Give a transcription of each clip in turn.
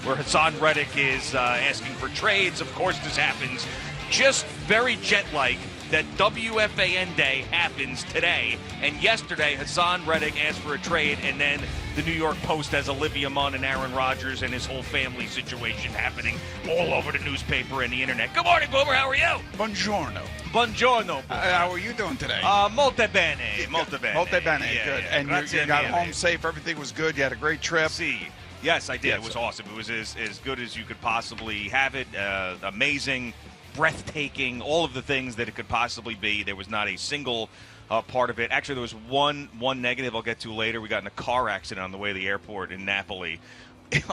where Hassan Reddick is asking for trades. Of course, this happens just very jet-like. That WFAN day happens today. And yesterday, Hassan Reddick asked for a trade, and then the New York Post has Olivia Munn and Aaron Rodgers and his whole family situation happening all over the newspaper and the internet. Good morning, Boomer. How are you? Buongiorno. Buongiorno. How are you doing today? Molto bene. Molto bene. Molto bene. Yeah, good. yeah. And you got home safe. Everything was good. You had a great trip. Yes, I did. It was awesome. It was as good as you could possibly have it. Amazing. Breathtaking, all of the things that it could possibly be. There was not a single part of it. Actually, there was one negative I'll get to later. We got in a car accident on the way to the airport in Napoli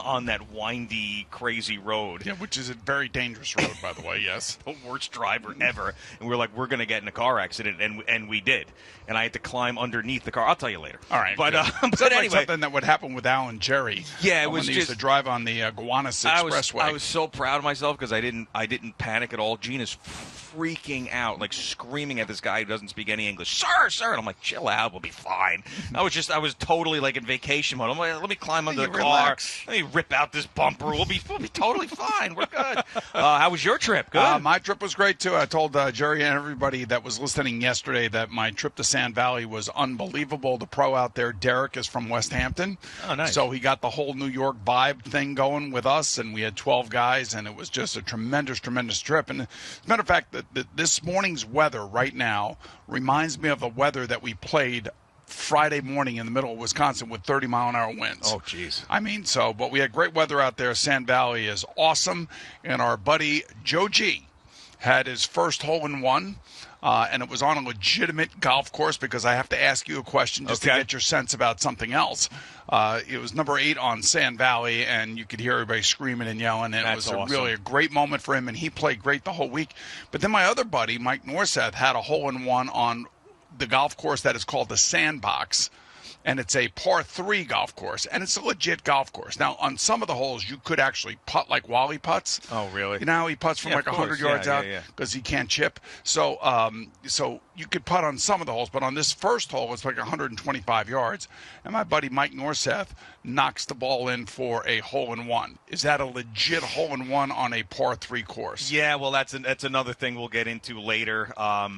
on that windy, crazy road. Yeah, which is a very dangerous road, by the way, yes. The worst driver ever. And we were like, we're going to get in a car accident, and we did. And I had to climb underneath the car. I'll tell you later. All right. But anyway. Like something that would happen with Al and Jerry. Yeah, it was when they just used to drive on the Gowanus Expressway. I was so proud of myself because I didn't panic at all. Gina's freaking out, like screaming at this guy who doesn't speak any English. Sir. And I'm like, chill out, we'll be fine. I was totally like in vacation mode. I'm like, let me climb under the car. Relax. Let me rip out this bumper. We'll be totally fine. We're good. How was your trip? Good. My trip was great too. I told Jerry and everybody that was listening yesterday that my trip to Sand Valley was unbelievable. The pro out there, Derek, is from West Hampton. Oh, nice. So he got the whole New York vibe thing going with us, and we had 12 guys, and it was just a tremendous, tremendous trip. And as a matter of fact, this morning's weather right now reminds me of the weather that we played Friday morning in the middle of Wisconsin with 30-mile-an-hour winds. Oh, jeez. I mean, but we had great weather out there. Sand Valley is awesome. And our buddy Joe G had his first hole-in-one, and it was on a legitimate golf course because I have to ask you a question just to get your sense about something else. It was number 8 on Sand Valley, and you could hear everybody screaming and yelling, and it was really a great moment for him, and he played great the whole week. But then my other buddy, Mike Norseth, had a hole-in-one on the golf course that is called the Sandbox, and it's a par 3 golf course, and it's a legit golf course. Now, on some of the holes, you could actually putt like Wally putts. Oh, really? You know how he putts from like 100 yards out because he can't chip. So you could putt on some of the holes, but on this first hole, it's like 125 yards, and my buddy Mike Norseth knocks the ball in for a hole-in-one. Is that a legit hole-in-one on a par 3 course? Yeah, well, that's another thing we'll get into later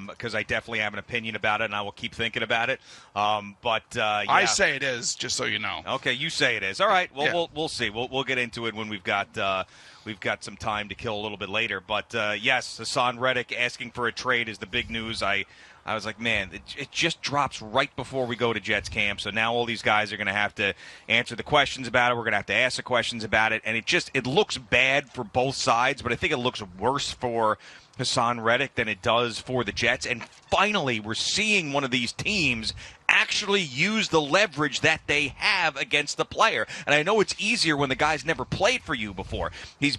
because I definitely have an opinion about it, and I will keep thinking about it. Yeah. I say it is, just so you know. Okay, you say it is. All right. Well, we'll see. We'll get into it when we've got some time to kill a little bit later. But yes, Hassan Reddick asking for a trade is the big news. I was like, man, it just drops right before we go to Jets camp. So now all these guys are going to have to answer the questions about it. We're going to have to ask the questions about it. And it looks bad for both sides, but I think it looks worse for Hassan Reddick than it does for the Jets. And finally, we're seeing one of these teams actually use the leverage that they have against the player. And I know it's easier when the guy's never played for you before. He's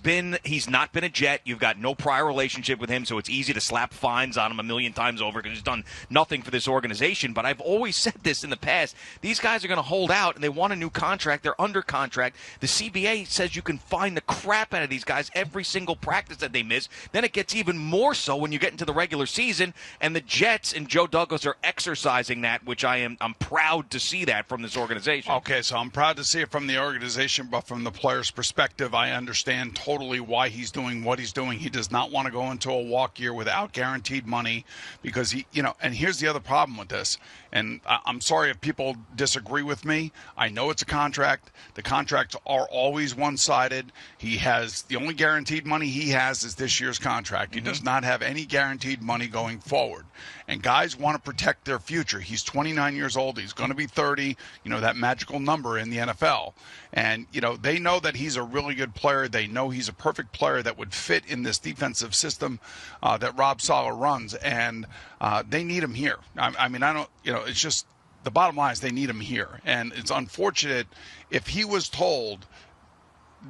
not been a Jet. You've got no prior relationship with him, so it's easy to slap fines on him a million times over because he's done nothing for this organization. But I've always said this in the past. These guys are going to hold out, and they want a new contract. They're under contract. The CBA says you can fine the crap out of these guys every single practice that they miss. Then it gets even more so when you get into the regular season, and the Jets and Joe Douglas are exercising that, which I'm proud to see that from this organization. Okay, so I'm proud to see it from the organization, but from the player's perspective, I understand totally why he's doing what he's doing. He does not want to go into a walk year without guaranteed money because and here's the other problem with this. And I'm sorry if people disagree with me. I know it's a contract. The contracts are always one-sided. The only guaranteed money he has is this year's contract. He does not have any guaranteed money going forward. And guys want to protect their future. He's 29 years old. He's going to be 30, that magical number in the NFL. And, they know that he's a really good player. They know he's a perfect player that would fit in this defensive system that Rob Saleh runs. And they need him here. It's just the bottom line is they need him here. And it's unfortunate if he was told,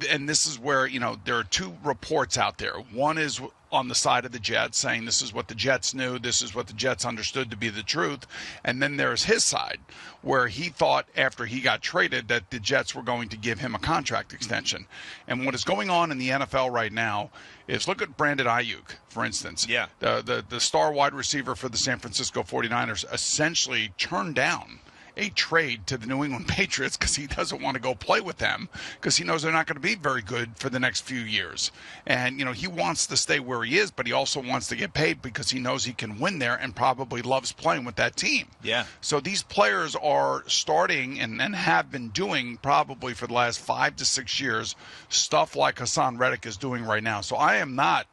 and this is where, there are two reports out there. One is on the side of the Jets saying this is what the Jets knew, this is what the Jets understood to be the truth. And then there's his side where he thought after he got traded that the Jets were going to give him a contract extension. And what is going on in the NFL right now is look at Brandon Ayuk, for instance. Yeah. The star wide receiver for the San Francisco 49ers essentially turned down a trade to the New England Patriots because he doesn't want to go play with them because he knows they're not going to be very good for the next few years. And, he wants to stay where he is, but he also wants to get paid because he knows he can win there and probably loves playing with that team. Yeah. So these players are starting and have been doing probably for the last 5 to 6 years stuff like Hassan Reddick is doing right now. So I am not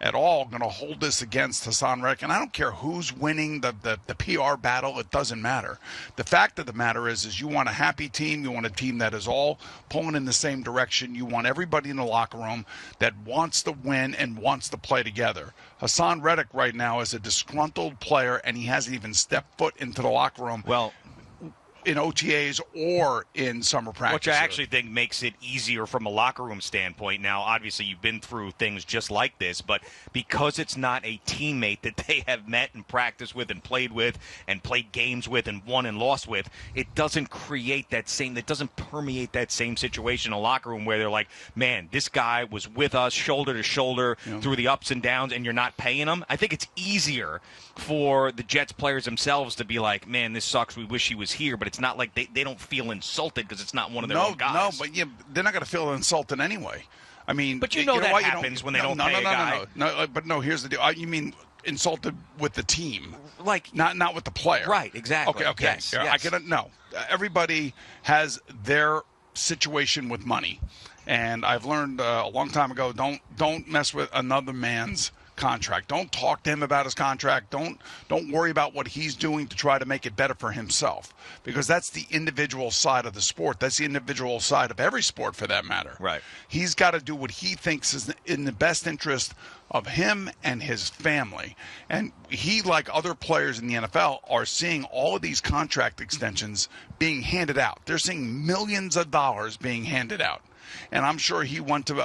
at all going to hold this against Hassan Reddick. And I don't care who's winning the PR battle. It doesn't matter. The fact of the matter is you want a happy team. You want a team that is all pulling in the same direction. You want everybody in the locker room that wants to win and wants to play together. Hassan Reddick right now is a disgruntled player, and he hasn't even stepped foot into the locker room. Well, in OTAs or in summer practice. Which I actually think makes it easier from a locker room standpoint. Now, obviously, you've been through things just like this, but because it's not a teammate that they have met and practiced with and played games with and won and lost with, it doesn't create that same, it doesn't permeate that same situation in a locker room where they're like, man, this guy was with us shoulder to shoulder through the ups and downs and you're not paying him. I think it's easier for the Jets players themselves to be like, man, this sucks, we wish he was here, but it's not like they don't feel insulted because it's not one of their own guys. No, but they're not going to feel insulted anyway. I mean, but you know that happens when they don't pay a guy. No, here's the deal. You mean insulted with the team, like not with the player, right? Exactly. Okay. Yes. I can no. Everybody has their situation with money, and I've learned a long time ago. Don't mess with another man's contract. Don't talk to him about his contract. Don't worry about what he's doing to try to make it better for himself, because that's the individual side of the sport. That's the individual side of every sport for that matter. Right. He's got to do what he thinks is in the best interest of him and his family. And he, like other players in the NFL, are seeing all of these contract extensions being handed out. They're seeing millions of dollars being handed out. And I'm sure he went to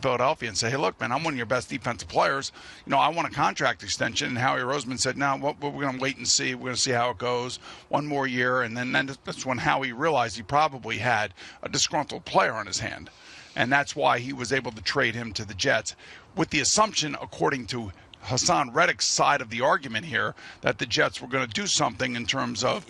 Philadelphia and say, hey, look, man, I'm one of your best defensive players. I want a contract extension. And Howie Roseman said, no, we're going to wait and see. We're going to see how it goes. One more year. And then that's when Howie realized he probably had a disgruntled player on his hand. And that's why he was able to trade him to the Jets, with the assumption, according to Hassan Reddick's side of the argument here, that the Jets were going to do something in terms of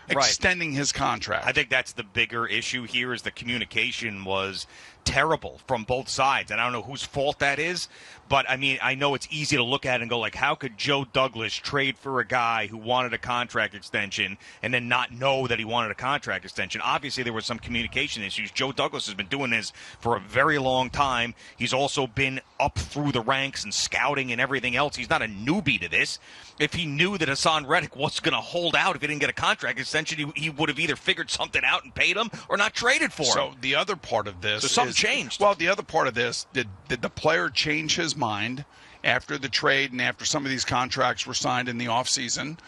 extending his contract. I think that's the bigger issue here, is the communication was terrible from both sides. And I don't know whose fault that is, but I mean, I know it's easy to look at it and go like, how could Joe Douglas trade for a guy who wanted a contract extension and then not know that he wanted a contract extension? Obviously, there were some communication issues. Joe Douglas has been doing this for a very long time. He's also been up through the ranks and scouting and everything else. He's not a newbie to this. If he knew that Hassan Reddick was going to hold out if he didn't get a contract extension, he would have either figured something out and paid him or not traded for him. So the other part of this something changed. Well, the other part of this, did the player change his mind after the trade and after some of these contracts were signed in the offseason?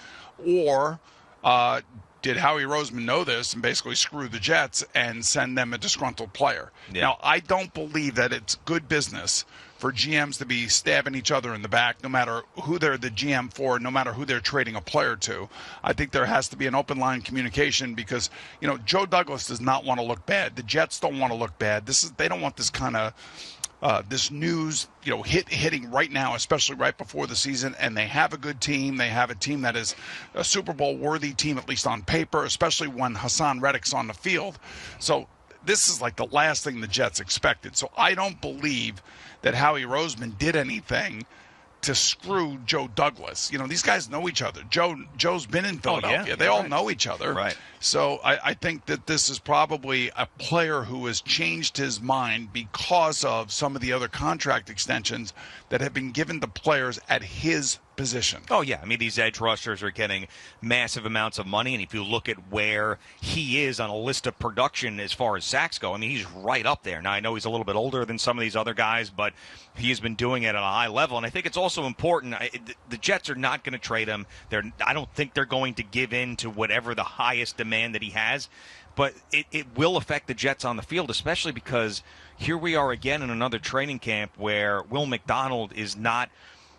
Or did Howie Roseman know this and basically screw the Jets and send them a disgruntled player? Yeah. Now, I don't believe that it's good business for GMs to be stabbing each other in the back, no matter who they're the GM for, no matter who they're trading a player to. I think there has to be an open line communication because, Joe Douglas does not want to look bad. The Jets don't want to look bad. They don't want this kind of this news, hitting right now, especially right before the season. And they have a good team. They have a team that is a Super Bowl worthy team, at least on paper, especially when Hassan Reddick's on the field. So this is like the last thing the Jets expected. So I don't believe that Howie Roseman did anything to screw Joe Douglas. These guys know each other. Joe's been in Philadelphia. They all know each other. Right. So I think that this is probably a player who has changed his mind because of some of the other contract extensions that have been given to players at his position. Oh, yeah. I mean, these edge rushers are getting massive amounts of money, and if you look at where he is on a list of production as far as sacks go, I mean, he's right up there. Now, I know he's a little bit older than some of these other guys, but he's been doing it at a high level, and I think it's also important. The Jets are not going to trade him. I don't think they're going to give in to whatever the highest demand that he has, but it will affect the Jets on the field, especially because here we are again in another training camp where Will McDonald is not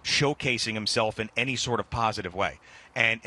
showcasing himself in any sort of positive way. And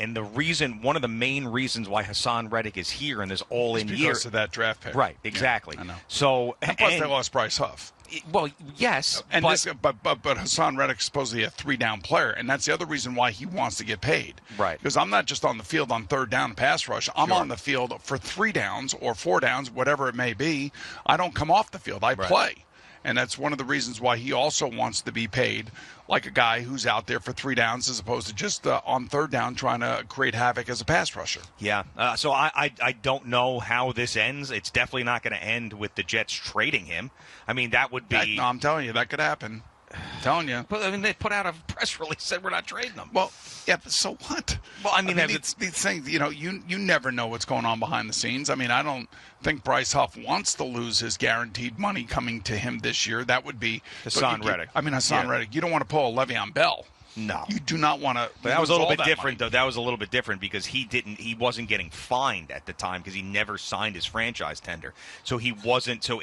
one of the main reasons why Hassan Reddick is here in this all-in year. Because of that draft pick. Right, exactly. Yeah, I know. So, and plus they lost Bryce Huff. Well, yes, and but Hassan Reddick is supposedly a 3-down player, and that's the other reason why he wants to get paid. Right. Because I'm not just on the field on 3rd down pass rush. I'm on the field for 3 downs or 4 downs, whatever it may be. I don't come off the field. I play. And that's one of the reasons why he also wants to be paid like a guy who's out there for 3 downs as opposed to just on 3rd down trying to create havoc as a pass rusher. Yeah. So I don't know how this ends. It's definitely not going to end with the Jets trading him. I mean, that would be. No, I'm telling you, that could happen. I'm telling you. But I mean, they put out a press release said we're not trading them. Well, yeah, but so what? Well, I mean these things, you never know what's going on behind the scenes. I mean, I don't think Bryce Huff wants to lose his guaranteed money coming to him this year. That would be Hassan Reddick. Hassan Reddick. You don't want to pull a Le'Veon Bell. No, you do not want to. But that was a little bit different, though. That was a little bit different because he wasn't getting fined at the time because he never signed his franchise tender. So he wasn't. So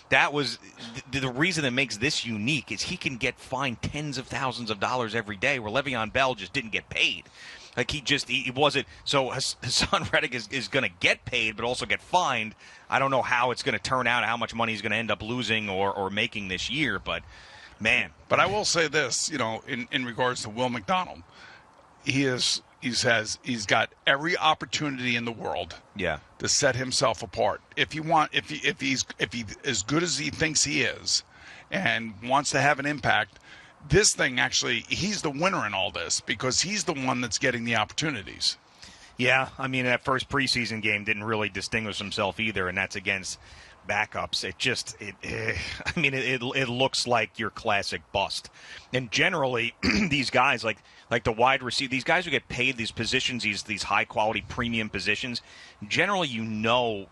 that was the reason that makes this unique is he can get fined tens of thousands of dollars every day, where Le'Veon Bell just didn't get paid. Like he wasn't. So Hassan Reddick is going to get paid, but also get fined. I don't know how it's going to turn out, how much money he's going to end up losing or making this year, but. Man. But I will say this, in regards to Will McDonald, he's got every opportunity in the world to set himself apart. If he's as good as he thinks he is and wants to have an impact, this thing actually, he's the winner in all this because he's the one that's getting the opportunities. Yeah, I mean, that first preseason game didn't really distinguish himself either, and that's against backups. It looks like your classic bust. And generally, these guys like the wide receiver, these guys who get paid these positions, these high quality premium positions, generally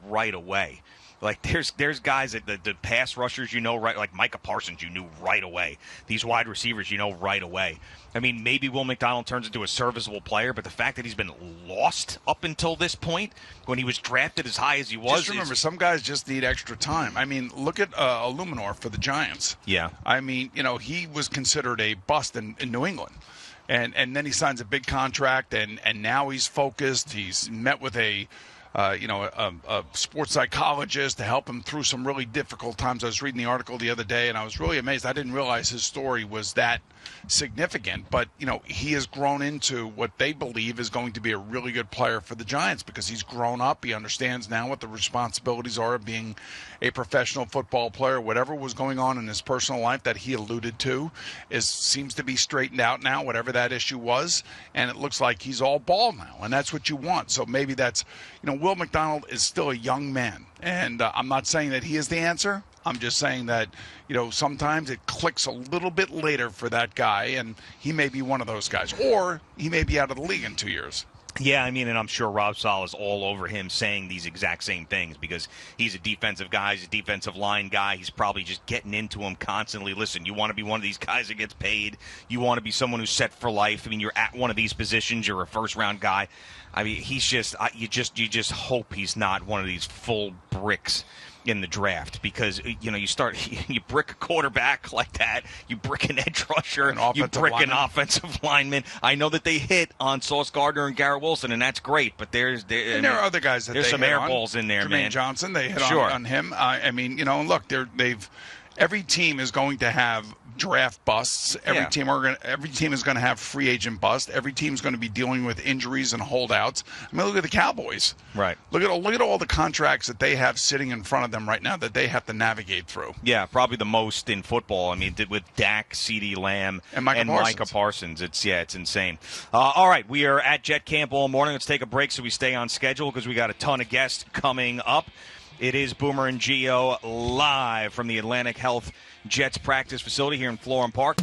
right away. Like there's guys that the pass rushers right, like Micah Parsons you knew right away. These wide receivers right away. I mean, maybe Will McDonald turns into a serviceable player, but the fact that he's been lost up until this point, when he was drafted as high as he was. Just remember, some guys just need extra time. I mean, look at Illuminor for the Giants. Yeah. I mean, he was considered a bust in New England. And then he signs a big contract, and now he's focused. He's met with a sports psychologist to help him through some really difficult times. I was reading the article the other day, and I was really amazed. I didn't realize his story was that significant. But, he has grown into what they believe is going to be a really good player for the Giants because he's grown up. He understands now what the responsibilities are of being a professional football player. Whatever was going on in his personal life that he alluded to seems to be straightened out now, whatever that issue was. And it looks like he's all ball now, and that's what you want. So maybe that's, Will McDonald is still a young man, and I'm not saying that he is the answer. I'm just saying that, sometimes it clicks a little bit later for that guy, and he may be one of those guys. Or he may be out of the league in 2 years. Yeah, I mean, and I'm sure Rob Sala is all over him saying these exact same things because he's a defensive guy, he's a defensive line guy. He's probably just getting into him constantly. Listen, you want to be one of these guys that gets paid. You want to be someone who's set for life. I mean, you're at one of these positions. You're a first-round guy. I mean, he's just you just hope he's not one of these full bricks in the draft because you brick a quarterback like that, you brick an edge rusher, you brick an offensive lineman. I know that they hit on Sauce Gardner and Garrett Wilson, and that's great. But there are other guys that there's some air balls in there, Jermaine man. Johnson, they hit on him. I mean, look, every team is going to have draft busts. Every team is going to have free agent bust. Every team is going to be dealing with injuries and holdouts. I mean, look at the Cowboys. Right. Look at all the contracts that they have sitting in front of them right now that they have to navigate through. Yeah, probably the most in football. I mean, with Dak, CeeDee Lamb, and Micah Parsons. It's insane. All right, we are at Jet Camp all morning. Let's take a break so we stay on schedule because we got a ton of guests coming up. It is Boomer and Gio live from the Atlantic Health Jets practice facility here in Florham Park.